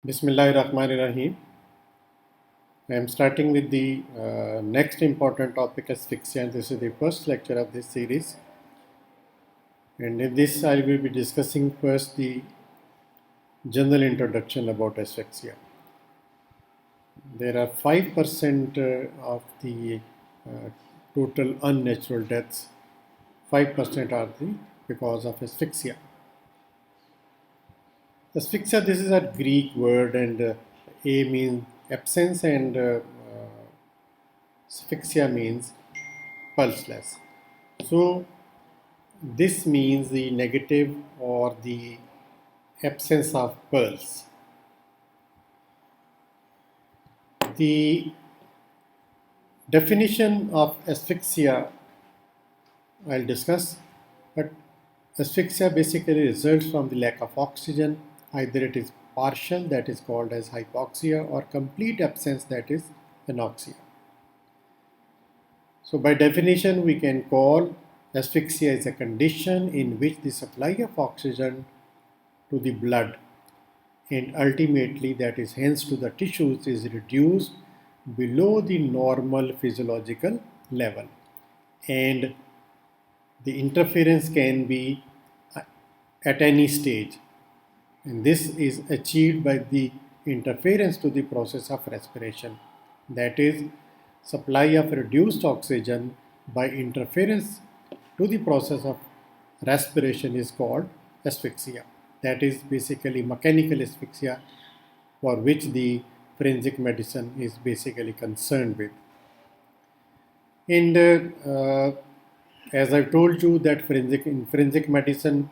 Bismillahirrahmanirrahim. I am starting with the next important topic, asphyxia, and this is the first lecture of this series. And in this, I will be discussing first the general introduction about asphyxia. There are 5% of the total unnatural deaths. 5% are because of asphyxia. Asphyxia, this is a Greek word, and A means absence, and asphyxia means pulseless. So this means the negative or the absence of pulse. The definition of asphyxia I'll discuss, but asphyxia basically results from the lack of oxygen. Either it is partial, that is called as hypoxia, or complete absence, that is anoxia. So by definition, we can call asphyxia is a condition in which the supply of oxygen to the blood and ultimately, that is hence to the tissues, is reduced below the normal physiological level, and the interference can be at any stage, and this is achieved by the interference to the process of respiration, that is supply of reduced oxygen by interference to the process of respiration is called asphyxia. That is basically mechanical asphyxia, for which the forensic medicine is basically concerned with. And as I've told you that in forensic medicine,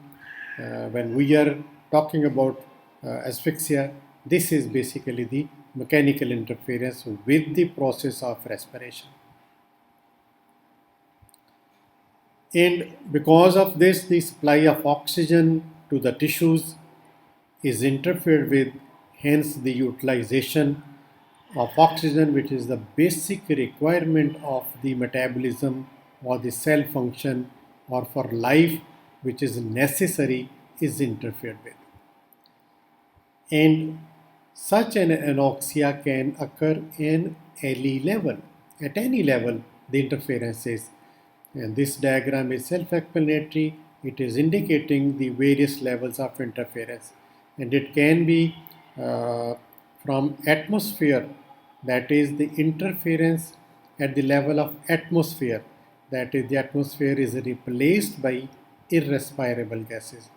when we are talking about asphyxia, this is basically the mechanical interference with the process of respiration. And because of this, the supply of oxygen to the tissues is interfered with, hence the utilization of oxygen, which is the basic requirement of the metabolism or the cell function or for life, which is necessary, is interfered with. And such an anoxia can occur in any level. At any level, the interference is. And this diagram is self-explanatory. It is indicating the various levels of interference. And it can be from atmosphere, that is the interference at the level of atmosphere, that is the atmosphere is replaced by irrespirable gases.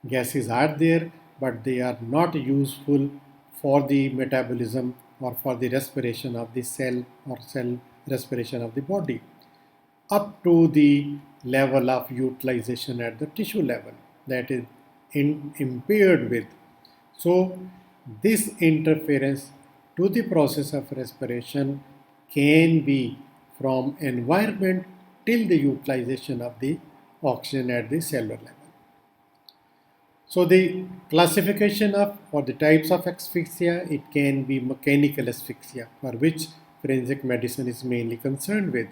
Gases are there, but they are not useful for the metabolism or for the respiration of the cell or cell respiration of the body, up to the level of utilization at the tissue level, that is impaired with. So this interference to the process of respiration can be from environment till the utilization of the oxygen at the cellular level. So the classification of or the types of asphyxia, it can be mechanical asphyxia, for which forensic medicine is mainly concerned with.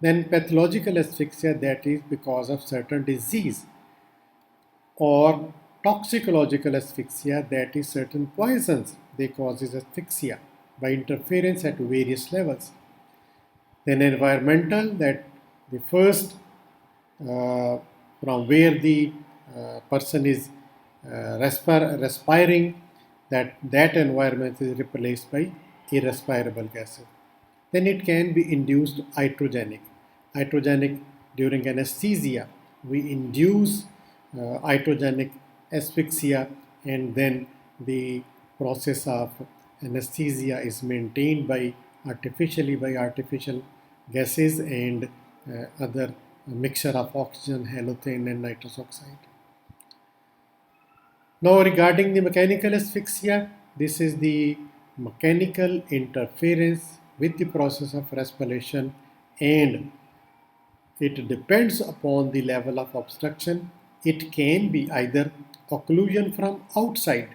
Then pathological asphyxia, that is because of certain disease, or toxicological asphyxia, that is certain poisons they causes asphyxia by interference at various levels. Then environmental, that the first from where the person is respiring, that environment is replaced by irrespirable gases. Then it can be induced iatrogenic. Iatrogenic, during anesthesia, we induce iatrogenic asphyxia, and then the process of anesthesia is maintained by artificial gases and other mixture of oxygen, halothane and nitrous oxide. Now regarding the mechanical asphyxia, this is the mechanical interference with the process of respiration, and it depends upon the level of obstruction. It can be either occlusion from outside,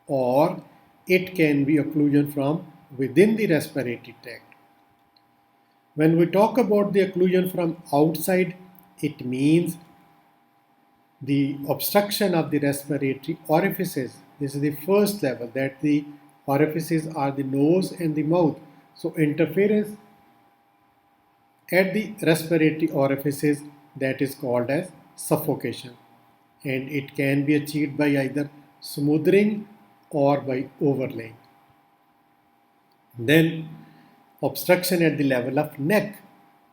or it can be occlusion from within the respiratory tract. When we talk about the occlusion from outside, it means The obstruction of the respiratory orifices. This is the first level, that the orifices are the nose and the mouth. So interference at the respiratory orifices, that is called as suffocation, and it can be achieved by either smoothing or by overlaying. Then obstruction at the level of neck,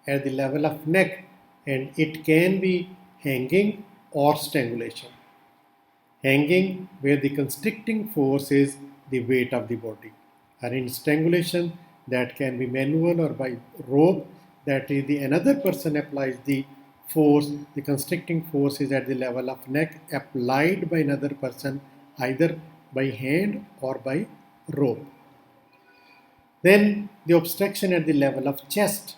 and it can be hanging or strangulation. Hanging, where the constricting force is the weight of the body, and in strangulation, that can be manual or by rope, that is the another person applies the force. The constricting force is at the level of neck, applied by another person either by hand or by rope. Then the obstruction at the level of chest,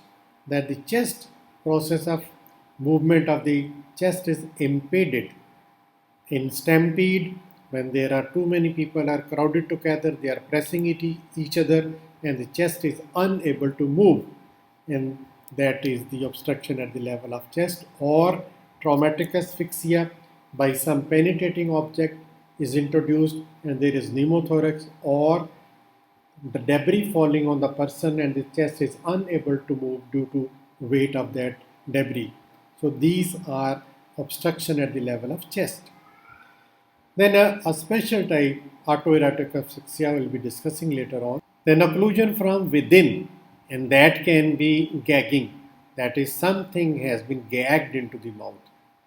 that the chest process of movement of the chest is impeded. In stampede, when there are too many people are crowded together, they are pressing each other, and the chest is unable to move, and that is the obstruction at the level of chest. Or traumatic asphyxia, by some penetrating object is introduced and there is pneumothorax, or the debris falling on the person and the chest is unable to move due to weight of that debris. So these are obstruction at the level of chest. Then a special type, autoerotic asphyxia, will be discussing later on. Then occlusion from within, and that can be gagging. That is, something has been gagged into the mouth,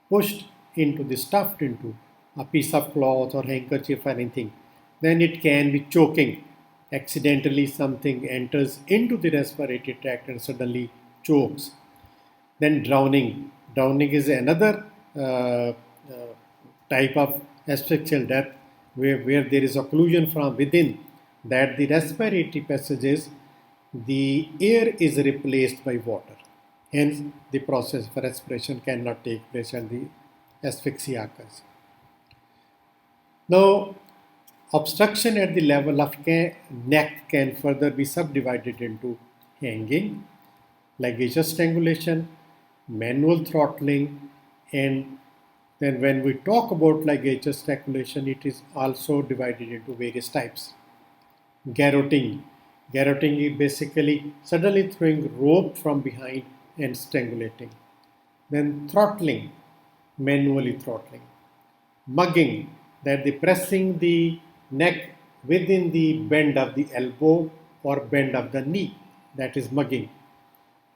pushed into the stuffed into a piece of cloth or handkerchief or anything. Then it can be choking. Accidentally something enters into the respiratory tract and suddenly chokes. Then drowning. Drowning is another type of asphyxial death where there is occlusion from within, that the respiratory passages, the air is replaced by water. Hence, the process of respiration cannot take place and the asphyxia occurs. Now, obstruction at the level of neck can further be subdivided into hanging, ligature strangulation, manual throttling, and then when we talk about ligature strangulation, it is also divided into various types. Garroting. Garroting is basically suddenly throwing rope from behind and strangulating. Then throttling, manually throttling. Mugging, that the pressing the neck within the bend of the elbow or bend of the knee, that is mugging.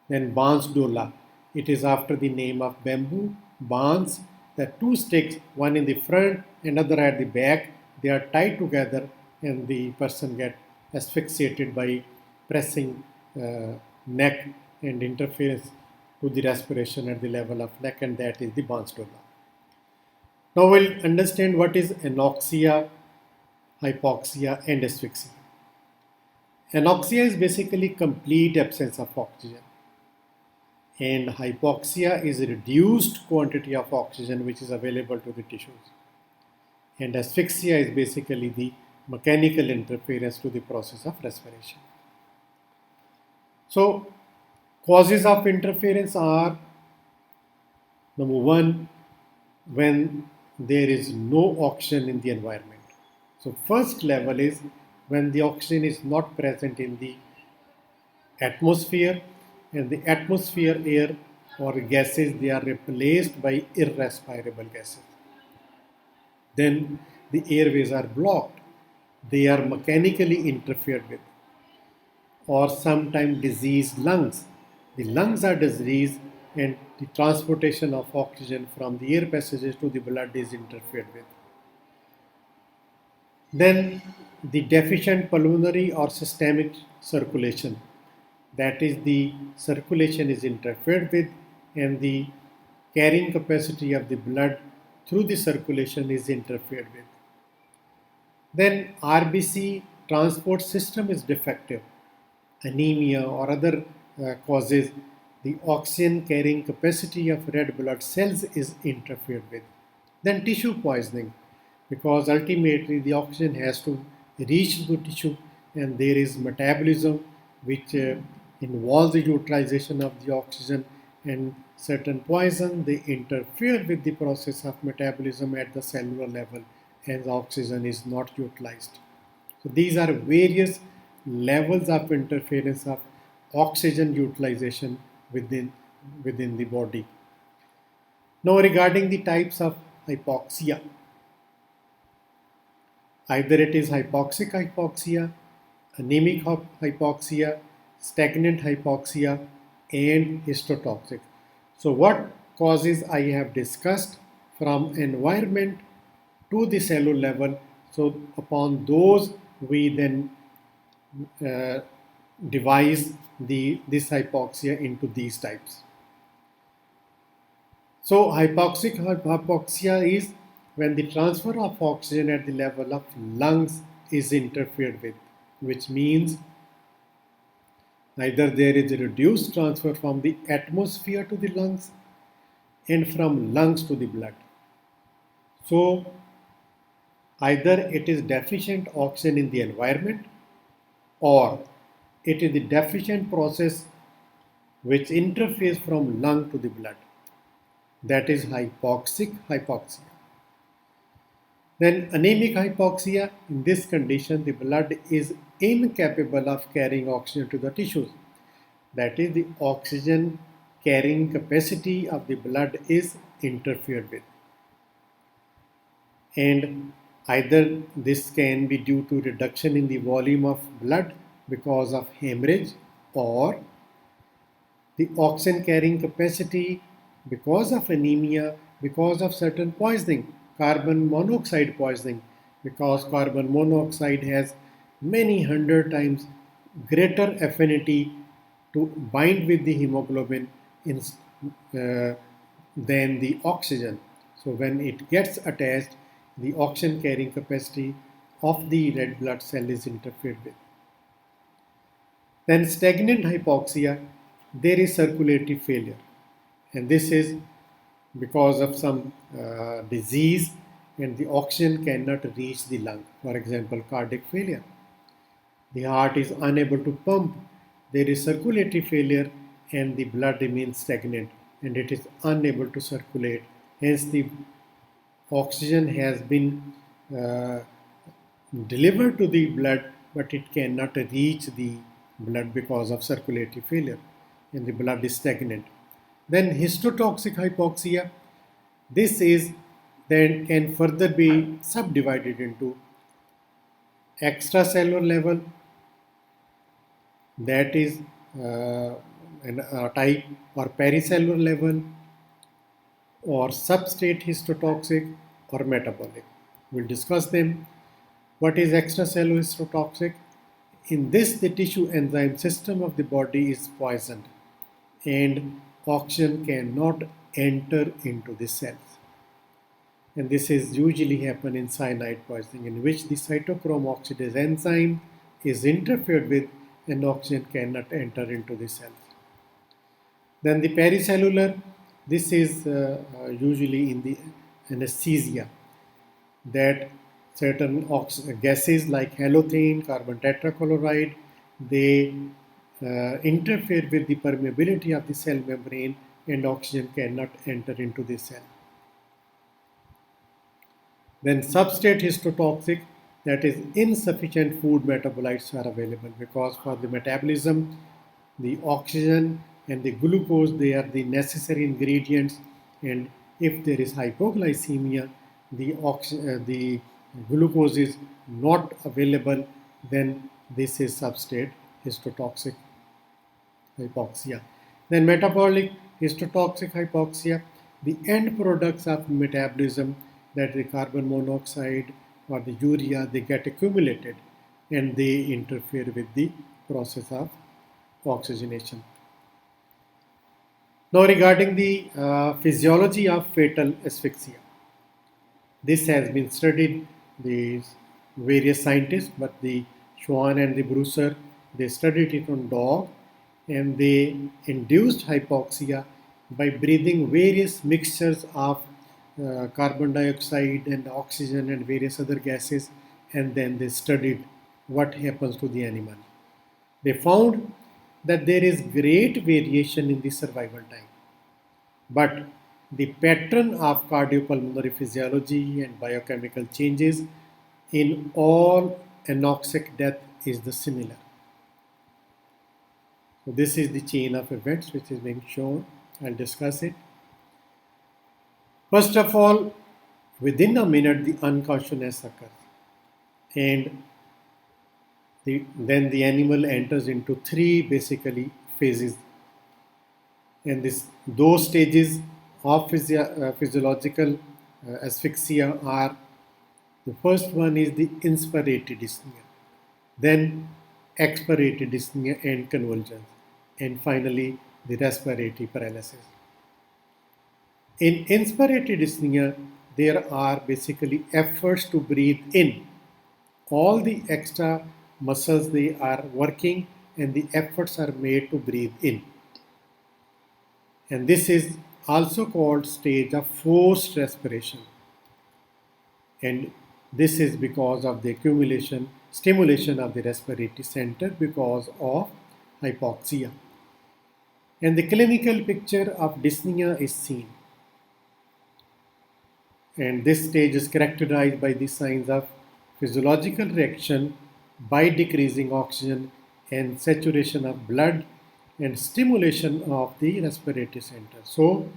Then Bans Dola, it is after the name of bamboo. Bans, the two sticks, one in the front and other at the back, they are tied together and the person gets asphyxiated by pressing neck and interference to the respiration at the level of neck, and that is the Bans Dola. Now we'll understand what is anoxia, hypoxia and asphyxia. Anoxia is basically complete absence of oxygen, and hypoxia is a reduced quantity of oxygen which is available to the tissues, and asphyxia is basically the mechanical interference to the process of respiration. So causes of interference are: number one, when there is no oxygen in the environment. So first level is when the oxygen is not present in the atmosphere, and the atmosphere air or gases, they are replaced by irrespirable gases. Then the airways are blocked, they are mechanically interfered with, or sometimes diseased lungs. The lungs are diseased and the transportation of oxygen from the air passages to the blood is interfered with. Then the deficient pulmonary or systemic circulation, that is, the circulation is interfered with and the carrying capacity of the blood through the circulation is interfered with. Then RBC transport system is defective, anemia or other causes, the oxygen carrying capacity of red blood cells is interfered with. Then tissue poisoning, because ultimately the oxygen has to reach the tissue and there is metabolism which involves the utilization of the oxygen, and certain poison, they interfere with the process of metabolism at the cellular level as oxygen is not utilized. So these are various levels of interference of oxygen utilization within the body. Now regarding the types of hypoxia, either it is hypoxic hypoxia, anemic hypoxia, stagnant hypoxia, and histotoxic. So what causes I have discussed from environment to the cellular level. So upon those we then uh, devise this hypoxia into these types. So hypoxic hypoxia is when the transfer of oxygen at the level of lungs is interfered with, which means either there is a reduced transfer from the atmosphere to the lungs and from lungs to the blood. So either it is deficient oxygen in the environment or it is the deficient process which interferes from lung to the blood. That is hypoxic hypoxia. Then anemic hypoxia, in this condition the blood is incapable of carrying oxygen to the tissues. That is, the oxygen carrying capacity of the blood is interfered with. And either this can be due to reduction in the volume of blood because of hemorrhage, or the oxygen carrying capacity because of anemia, because of certain poisoning, carbon monoxide poisoning, because carbon monoxide has many hundred times greater affinity to bind with the hemoglobin uh, than the oxygen. So when it gets attached, the oxygen carrying capacity of the red blood cell is interfered with. Then stagnant hypoxia, there is circulatory failure, and this is because of some disease and the oxygen cannot reach the lung. For example, cardiac failure. The heart is unable to pump, there is circulatory failure, and the blood remains stagnant and it is unable to circulate. Hence, the oxygen has been uh, delivered to the blood, but it cannot reach the blood because of circulatory failure, and the blood is stagnant. Then histotoxic hypoxia, this is then can further be subdivided into extracellular level, that is a type, or pericellular level, or substrate histotoxic, or metabolic. We'll discuss them. What is extracellular histotoxic? In this, the tissue enzyme system of the body is poisoned and oxygen cannot enter into the cells. And this is usually happen in cyanide poisoning, in which the cytochrome oxidase enzyme is interfered with and oxygen cannot enter into the cells. Then the pericellular, this is usually in the anesthesia, that certain gases like halothane, carbon tetrachloride, they interfere with the permeability of the cell membrane and oxygen cannot enter into the cell. Then substrate histotoxic, that is insufficient food metabolites are available, because for the metabolism the oxygen and the glucose, they are the necessary ingredients, and if there is hypoglycemia, the glucose is not available, then this is substrate histotoxic hypoxia. Then metabolic histotoxic hypoxia, the end products of metabolism, that the carbon monoxide or the urea, they get accumulated and they interfere with the process of oxygenation. Now regarding the physiology of fatal asphyxia, this has been studied, the various scientists, but the Schwann and the Brusser, they studied it on dog, and they induced hypoxia by breathing various mixtures of carbon dioxide and oxygen and various other gases, and then they studied what happens to the animal. They found that there is great variation in the survival time. but the pattern of cardiopulmonary physiology and biochemical changes in all anoxic death is the similar. So this is the chain of events which is being shown. I'll discuss it. First of all, within a minute, the unconsciousness occurs, and then the animal enters into three basically phases. And those stages of physiological asphyxia are: the first one is the inspiratory dyspnea, then expiratory dyspnea and convulsions, and finally the respiratory paralysis. In inspiratory dyspnea, there are basically efforts to breathe in. All the extra muscles they are working and the efforts are made to breathe in. And this is also called stage of forced respiration. And this is because of the stimulation of the respiratory center because of hypoxia. And the clinical picture of dyspnea is seen. And this stage is characterized by the signs of physiological reaction by decreasing oxygen and saturation of blood and stimulation of the respiratory center. So,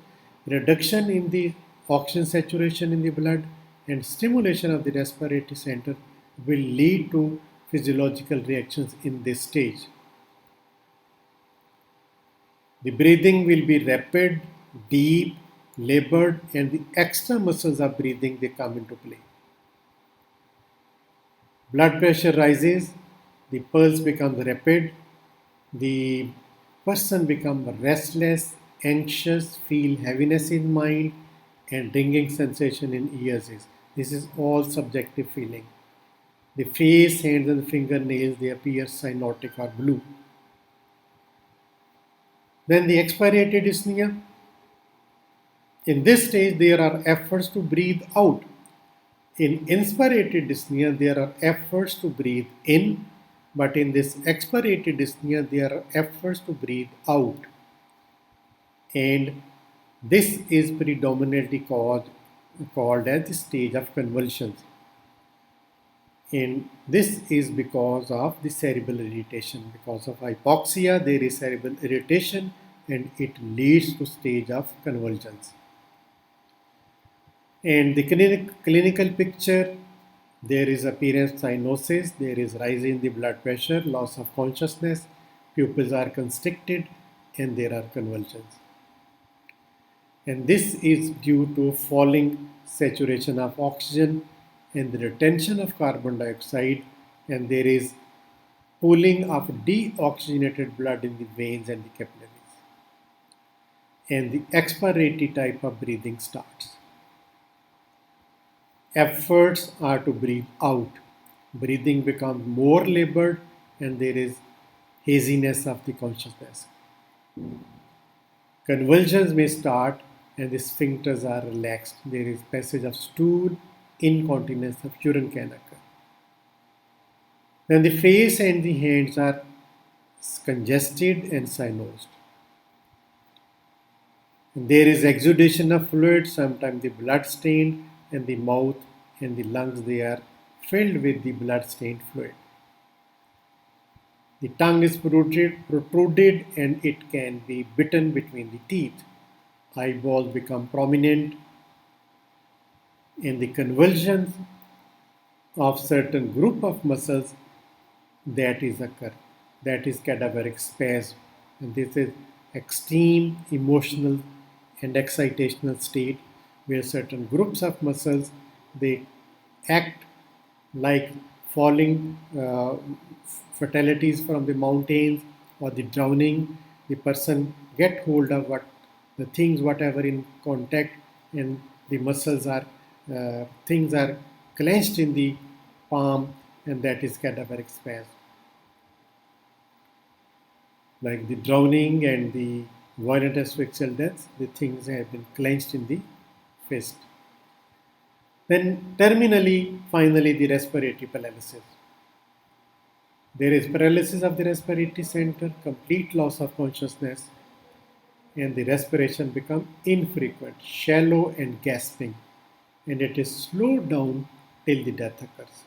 reduction in the oxygen saturation in the blood and stimulation of the respiratory center will lead to physiological reactions in this stage. The breathing will be rapid, deep, labored, and the extra muscles of breathing they come into play. Blood pressure rises, the pulse becomes rapid, the person becomes restless, anxious, feel heaviness in mind, and ringing sensation in ears. This is all subjective feeling. The face, hands, and fingernails they appear cyanotic or blue. Then the expiratory dyspnea. In this stage, there are efforts to breathe out. In inspiratory dyspnea, there are efforts to breathe in, but in this expiratory dyspnea, there are efforts to breathe out. And this is predominantly called as the stage of convulsions. And this is because of the cerebral irritation. Because of hypoxia, there is cerebral irritation and it leads to stage of convulsions. And the clinical picture, there is appearance cyanosis, there is rise in the blood pressure, loss of consciousness, pupils are constricted, and there are convulsions. And this is due to falling saturation of oxygen and the retention of carbon dioxide, and there is pooling of deoxygenated blood in the veins and the capillaries. And the expiratory type of breathing starts. Efforts are to breathe out. Breathing becomes more labored and there is haziness of the consciousness. Convulsions may start and the sphincters are relaxed. There is passage of stool, incontinence of urine can occur. Then the face and the hands are congested and cyanosed. And there is exudation of fluid, sometimes the blood stained, and the mouth and the lungs they are filled with the blood stained fluid. The tongue is protruded and it can be bitten between the teeth. Eyeballs become prominent. In the convulsions of certain group of muscles that is occur, that is cadaveric spasm, and this is extreme emotional and excitational state where certain groups of muscles they act like falling fatalities from the mountains or the drowning. The person get hold of the things whatever in contact, and the muscles are things are clenched in the palm, and that is cadaveric spasm. Like the drowning and the violent asphyxial deaths, the things have been clenched in the fist. Then terminally, finally, the respiratory paralysis. There is paralysis of the respiratory center, complete loss of consciousness, and the respiration become infrequent, shallow and gasping, and it is slowed down till the death occurs.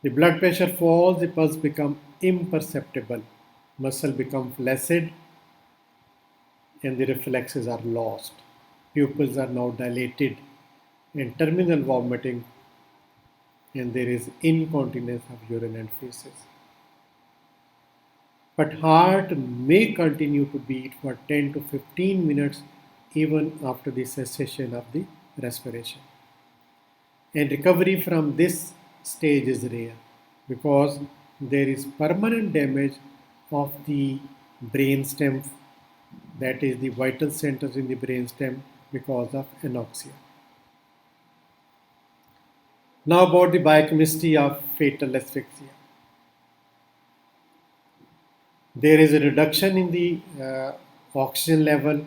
The blood pressure falls, the pulse becomes imperceptible, muscle becomes flaccid, and the reflexes are lost. Pupils are now dilated, and terminal vomiting, and there is incontinence of urine and feces. But heart may continue to beat for 10 to 15 minutes even after the cessation of the respiration. And recovery from this stage is rare because there is permanent damage of the brainstem, that is the vital centers in the brainstem, because of anoxia. Now about the biochemistry of fatal asphyxia. There is a reduction in the oxygen level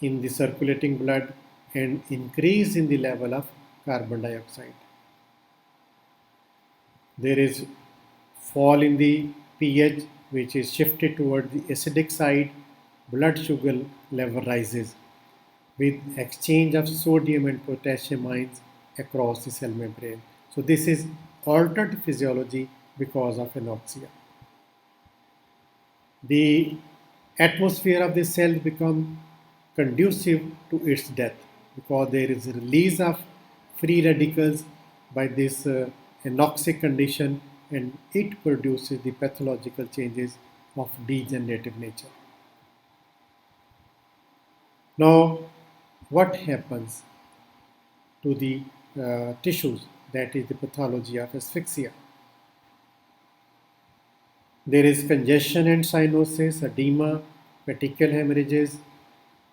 in the circulating blood and increase in the level of carbon dioxide. There is fall in the pH, which is shifted toward the acidic side. Blood sugar level rises with exchange of sodium and potassium ions across the cell membrane. So this is altered physiology because of anoxia. The atmosphere of the cell becomes conducive to its death because there is a release of free radicals by this anoxic condition, and it produces the pathological changes of degenerative nature. Now, what happens to the tissues? That is the pathology of asphyxia. There is congestion and cyanosis, edema, petechial hemorrhages,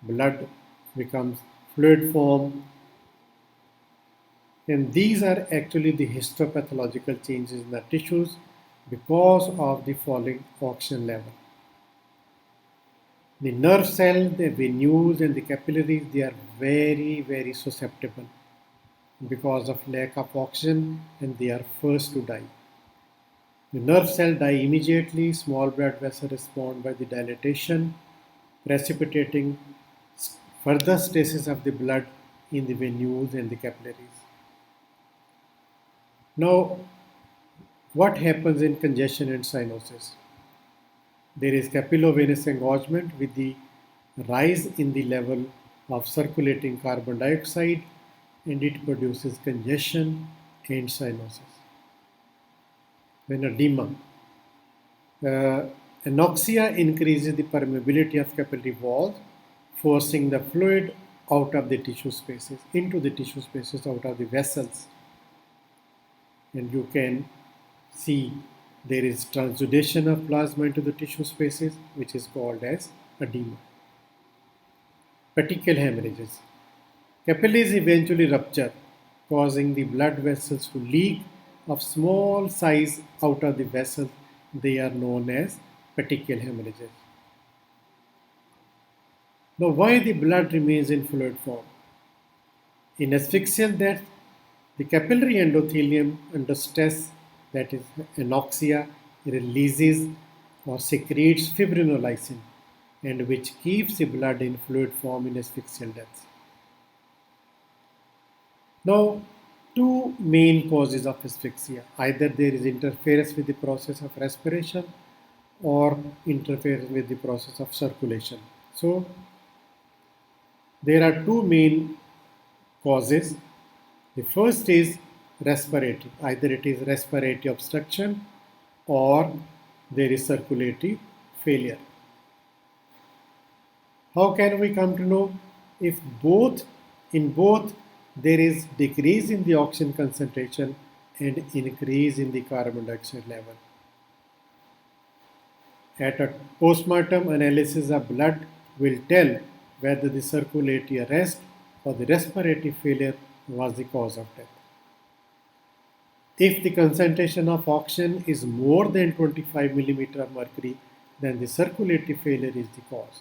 blood becomes fluid form, and these are actually the histopathological changes in the tissues because of the falling oxygen level. The nerve cells, the venules and the capillaries, they are very susceptible because of lack of oxygen, and they are first to die. The nerve cell die immediately, small blood vessels respond by the dilatation, precipitating further stasis of the blood in the venules and the capillaries. Now, what happens in congestion and cyanosis? There is capillovenous engorgement with the rise in the level of circulating carbon dioxide, and it produces congestion and cyanosis. Then edema. Anoxia increases the permeability of capillary walls, forcing the fluid out of the tissue spaces, into the tissue spaces out of the vessels. And you can see there is transudation of plasma into the tissue spaces, which is called as edema. Petechial hemorrhages. Capillaries eventually rupture, causing the blood vessels to leak of small size out of the vessel. They are known as petechial hemorrhages. Now, why the blood remains in fluid form? In asphyxial death, the capillary endothelium under stress, that is anoxia, releases or secretes fibrinolysin, and which keeps the blood in fluid form in asphyxial death. Now, two main causes of asphyxia. Either there is interference with the process of respiration or interference with the process of circulation. So, there are two main causes. The first is respiratory. Either it is respiratory obstruction or there is circulatory failure. How can we come to know? If in both there is decrease in the oxygen concentration and increase in the carbon dioxide level. At a postmortem analysis of blood will tell whether the circulatory arrest or the respiratory failure was the cause of death. If the concentration of oxygen is more than 25 mm of mercury, then the circulatory failure is the cause.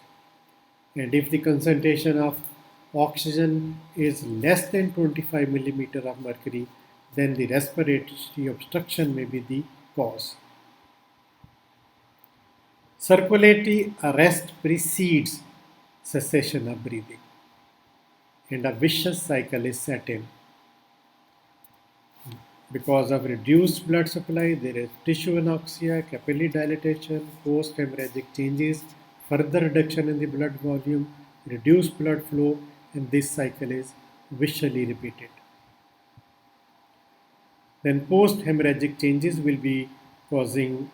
And if the concentration of oxygen is less than 25 mm of mercury, then the respiratory obstruction may be the cause. Circulatory arrest precedes cessation of breathing, and a vicious cycle is set in. Because of reduced blood supply, there is tissue anoxia, capillary dilatation, post-hemorrhagic changes, further reduction in the blood volume, reduced blood flow, and this cycle is viciously repeated. Then post-hemorrhagic changes will be causing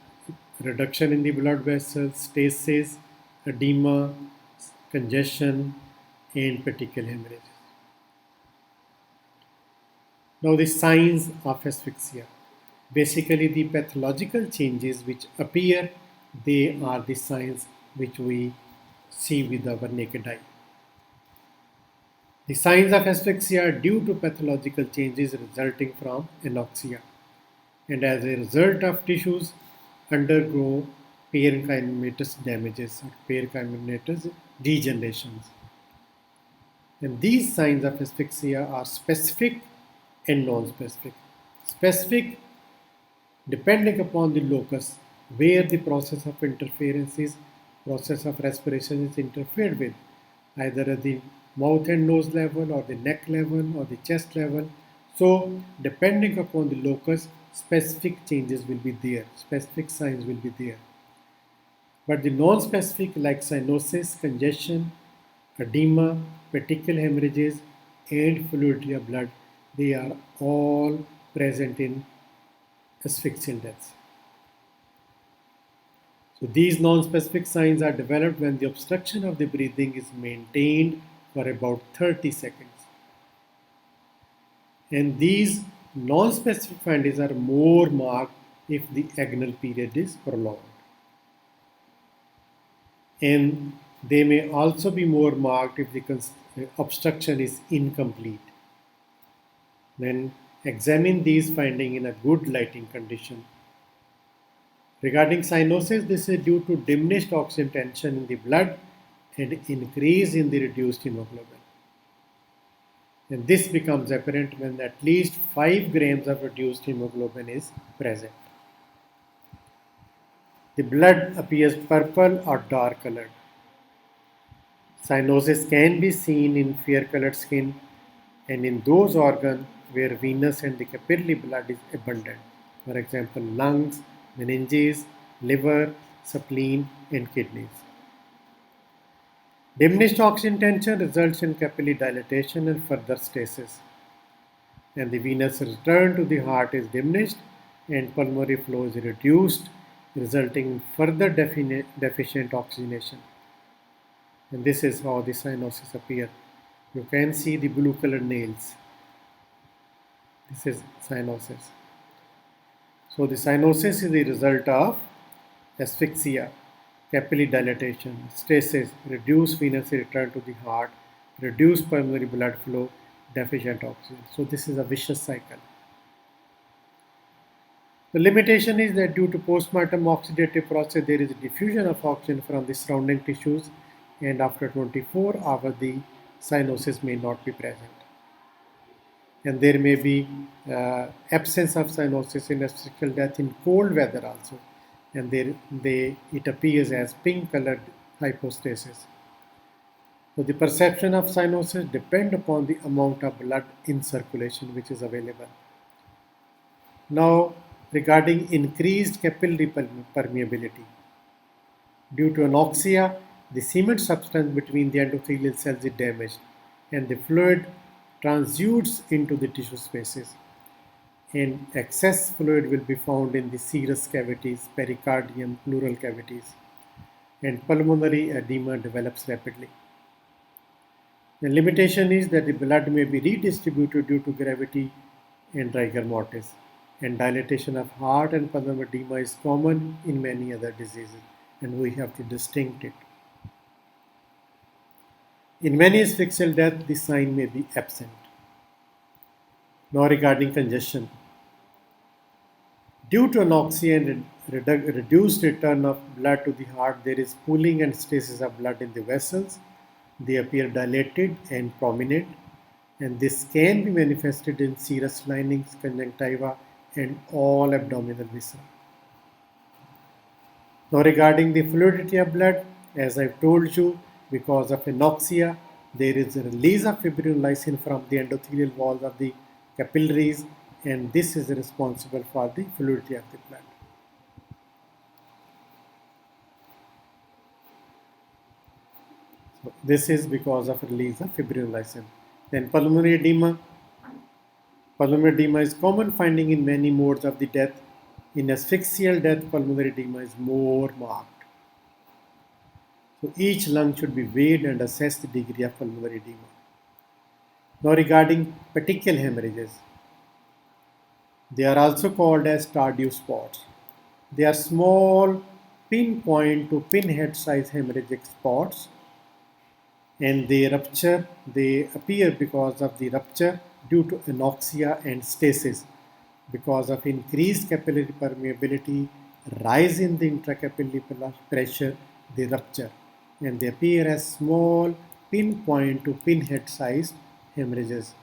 reduction in the blood vessels, stasis, edema, congestion, and petechial hemorrhage. Now the signs of asphyxia. Basically the pathological changes which appear, they are the signs which we see with our naked eye. The signs of asphyxia are due to pathological changes resulting from anoxia, and as a result of tissues undergo parenchymatous damages or parenchymatous degenerations. And these signs of asphyxia are specific and non-specific. Specific depending upon the locus where the process of interference is, process of respiration is interfered with, either at the mouth and nose level or the neck level or the chest level. So depending upon the locus, specific changes will be there, specific signs will be there. But the non-specific like cyanosis, congestion, edema, petechial hemorrhages, and fluidity of blood, they are all present in asphyxial deaths. So these non-specific signs are developed when the obstruction of the breathing is maintained for about 30 seconds. And these non-specific findings are more marked if the agonal period is prolonged. And they may also be more marked if the obstruction is incomplete. Then examine these findings in a good lighting condition. Regarding cyanosis, this is due to diminished oxygen tension in the blood and increase in the reduced hemoglobin. And this becomes apparent when at least 5 grams of reduced hemoglobin is present. The blood appears purple or dark colored. Cyanosis can be seen in fair colored skin and in those organs where venous and the capillary blood is abundant. For example, lungs, meninges, liver, spleen, and kidneys. Diminished oxygen tension results in capillary dilatation and further stasis, and the venous return to the heart is diminished and pulmonary flow is reduced, resulting in further deficient oxygenation. And this is how the cyanosis appear. You can see the blue colored nails. This is cyanosis. So the cyanosis is the result of asphyxia, capillary dilatation, stasis, reduced venous return to the heart, reduced pulmonary blood flow, deficient oxygen. So this is a vicious cycle. The limitation is that due to postmortem oxidative process, there is a diffusion of oxygen from the surrounding tissues, and after 24 hours, the cyanosis may not be present. And there may be absence of cyanosis in asphyxial death in cold weather also, and it appears as pink colored hypostasis. So the perception of cyanosis depends upon the amount of blood in circulation which is available. Now, regarding increased capillary permeability. Due to anoxia, the cement substance between the endothelial cells is damaged and the fluid transutes into the tissue spaces. And excess fluid will be found in the serous cavities, pericardium, pleural cavities, and pulmonary edema develops rapidly. The limitation is that the blood may be redistributed due to gravity and rigor mortis, and dilatation of heart and pulmonary edema is common in many other diseases, and we have to distinct it. In many asphyxial deaths, this sign may be absent. Now regarding congestion. Due to anoxia and reduced return of blood to the heart, there is pooling and stasis of blood in the vessels. They appear dilated and prominent, and this can be manifested in serous linings, conjunctiva, and all abdominal viscera. Now regarding the fluidity of blood, as I've told you, because of anoxia, there is a release of fibrinolysin from the endothelial walls of the capillaries, and this is responsible for the fluidity of the blood. So this is because of release of fibrinolysin. Then pulmonary edema. Pulmonary edema is common finding in many modes of the death. In asphyxial death, pulmonary edema is more marked. So each lung should be weighed and assess the degree of pulmonary edema. Now regarding petechial hemorrhages, they are also called as tardive spots. They are small pinpoint to pinhead size hemorrhagic spots, and they appear because of the rupture due to anoxia and stasis, because of increased capillary permeability, rise in the intracapillary pressure, they rupture, and they appear as small pinpoint to pinhead sized hemorrhages.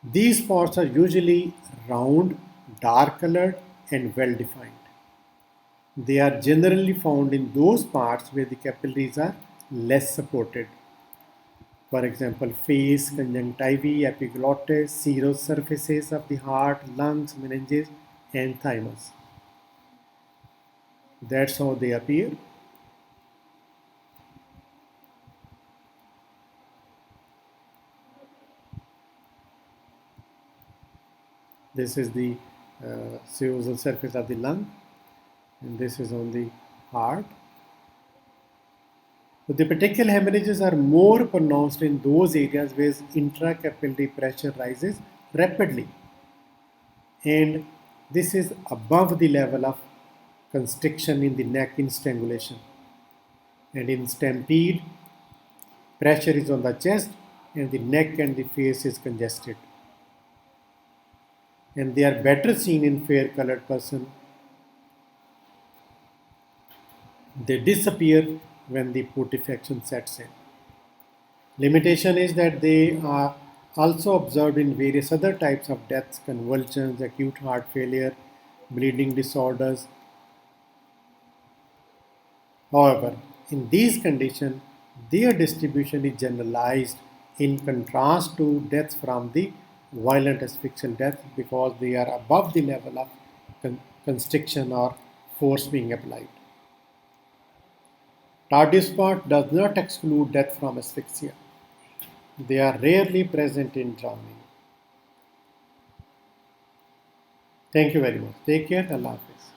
These spots are usually round, dark colored, and well defined. They are generally found in those parts where the capillaries are less supported. For example, face, conjunctivae, epiglottis, serous surfaces of the heart, lungs, meninges, and thymus. That's how they appear. This is the serous surface of the lung, and this is on the heart. But the petechial hemorrhages are more pronounced in those areas where intracapillary pressure rises rapidly, and this is above the level of constriction in the neck in strangulation. And in stampede, pressure is on the chest and the neck and the face is congested. And they are better seen in fair colored person. They disappear when the putrefaction sets in. Limitation is that they are also observed in various other types of deaths, convulsions, acute heart failure, bleeding disorders. However, in these conditions, their distribution is generalized in contrast to deaths from the violent asphyxial death, because they are above the level of constriction or force being applied. Tardive spot does not exclude death from asphyxia. They are rarely present in drowning. Thank you very much. Take care. Allah Hafiz.